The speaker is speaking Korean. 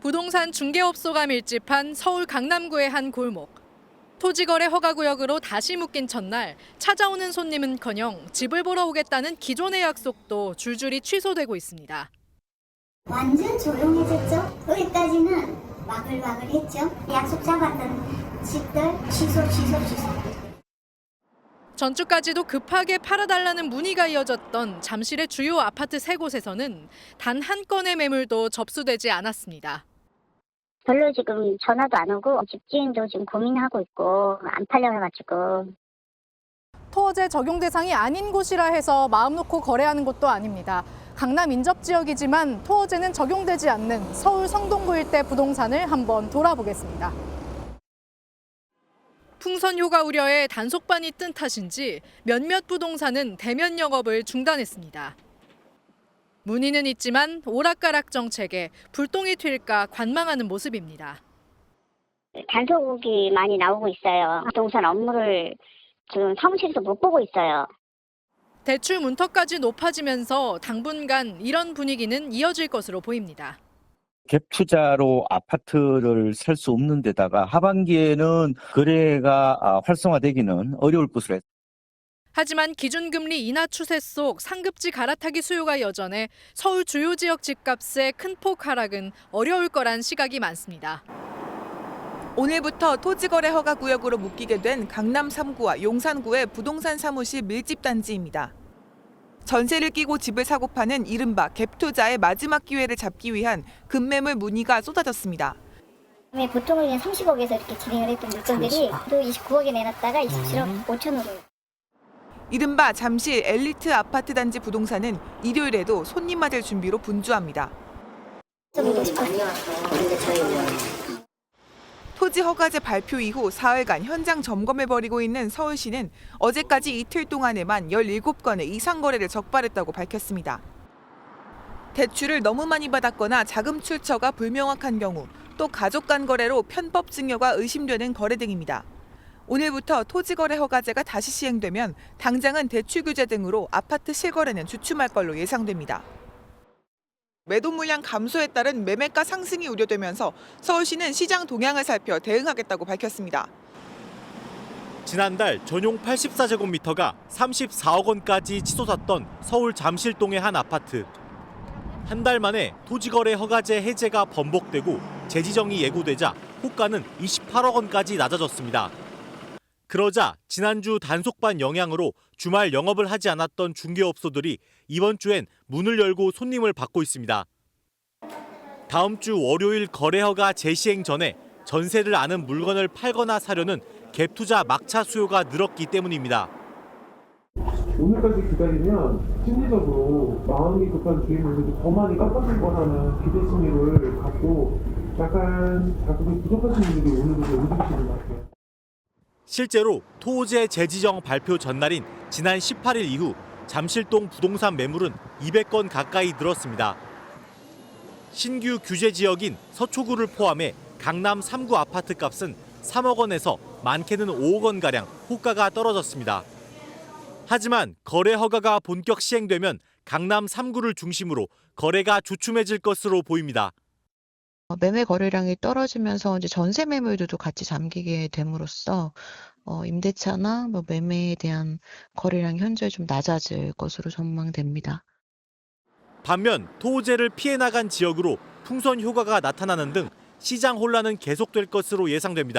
부동산 중개업소가 밀집한 서울 강남구의 한 골목. 토지거래 허가구역으로 다시 묶인 첫날 찾아오는 손님은커녕 집을 보러 오겠다는 기존의 약속도 줄줄이 취소되고 있습니다. 완전 조용해졌죠. 거기까지는 와글와글했죠. 약속 잡았던 집들 취소. 전주까지도 급하게 팔아달라는 문의가 이어졌던 잠실의 주요 아파트 3곳에서는 단 한 건의 매물도 접수되지 않았습니다. 별로 지금 전화도 안 오고 집주인도 지금 고민하고 있고 안 팔려가지고. 토어제 적용 대상이 아닌 곳이라 해서 마음 놓고 거래하는 곳도 아닙니다. 강남 인접 지역이지만 토어제는 적용되지 않는 서울 성동구 일대 부동산을 한번 돌아보겠습니다. 풍선 효과 우려에 단속반이 뜬 탓인지 몇몇 부동산은 대면 영업을 중단했습니다. 문의는 있지만 오락가락 정책에 불똥이 튈까 관망하는 모습입니다. 단속이 많이 나오고 있어요. 부동산 업무를 지금 사무실에서 못 보고 있어요. 대출 문턱까지 높아지면서 당분간 이런 분위기는 이어질 것으로 보입니다. 갭 투자로 아파트를 살 수 없는 데다가 하반기에는 거래가 활성화되기는 어려울 것으로 했습니다. 하지만 기준금리 인하 추세 속 상급지 갈아타기 수요가 여전해 서울 주요 지역 집값의 큰 폭 하락은 어려울 거란 시각이 많습니다. 오늘부터 토지거래 허가구역으로 묶이게 된 강남 3구와 용산구의 부동산 사무실 밀집단지입니다. 전세를 끼고 집을 사고 파는 이른바 갭투자의 마지막 기회를 잡기 위한 급매물 문의가 쏟아졌습니다. 보통은 그냥 30억에서 이렇게 진행을 했던 물건들이 또 29억에 내놨다가 27억 5천으로. 이른바 잠실 엘리트 아파트 단지 부동산은 일요일에도 손님 맞을 준비로 분주합니다. 토지 허가제 발표 이후 사흘간 현장 점검을 벌이고 있는 서울시는 어제까지 이틀 동안에만 17건의 이상 거래를 적발했다고 밝혔습니다. 대출을 너무 많이 받았거나 자금 출처가 불명확한 경우, 또 가족 간 거래로 편법 증여가 의심되는 거래 등입니다. 오늘부터 토지거래 허가제가 다시 시행되면 당장은 대출 규제 등으로 아파트 실거래는 주춤할 걸로 예상됩니다. 매도 물량 감소에 따른 매매가 상승이 우려되면서 서울시는 시장 동향을 살펴 대응하겠다고 밝혔습니다. 지난달 전용 84제곱미터가 34억 원까지 치솟았던 서울 잠실동의 한 아파트. 한 달 만에 토지거래 허가제 해제가 번복되고 재지정이 예고되자 호가는 28억 원까지 낮아졌습니다. 그러자 지난주 단속반 영향으로 주말 영업을 하지 않았던 중개업소들이 이번 주엔 문을 열고 손님을 받고 있습니다. 다음 주 월요일 거래허가 재시행 전에 전세를 아는 물건을 팔거나 사려는 갭투자 막차 수요가 늘었기 때문입니다. 오늘까지 기다리면 심리적으로 마음이 급한 주인분들이 더 많이 깎아줄 거라는 기대 심리를 갖고 약간 자금이 부족하신 분들이 오늘도 움직이시는 것 같아요. 실제로 토호제 재지정 발표 전날인 지난 18일 이후 잠실동 부동산 매물은 200건 가까이 늘었습니다. 신규 규제 지역인 서초구를 포함해 강남 3구 아파트 값은 3억 원에서 많게는 5억 원가량 호가가 떨어졌습니다. 하지만 거래 허가가 본격 시행되면 강남 3구를 중심으로 거래가 주춤해질 것으로 보입니다. 매매 거래량이 떨어지면서 이제 전세 매물들도 같이 잠기게 됨으로써 임대차나 매매에 대한 거래량이 현재 좀 낮아질 것으로 전망됩니다. 반면 토호제를 피해 나간 지역으로 풍선 효과가 나타나는 등 시장 혼란은 계속될 것으로 예상됩니다.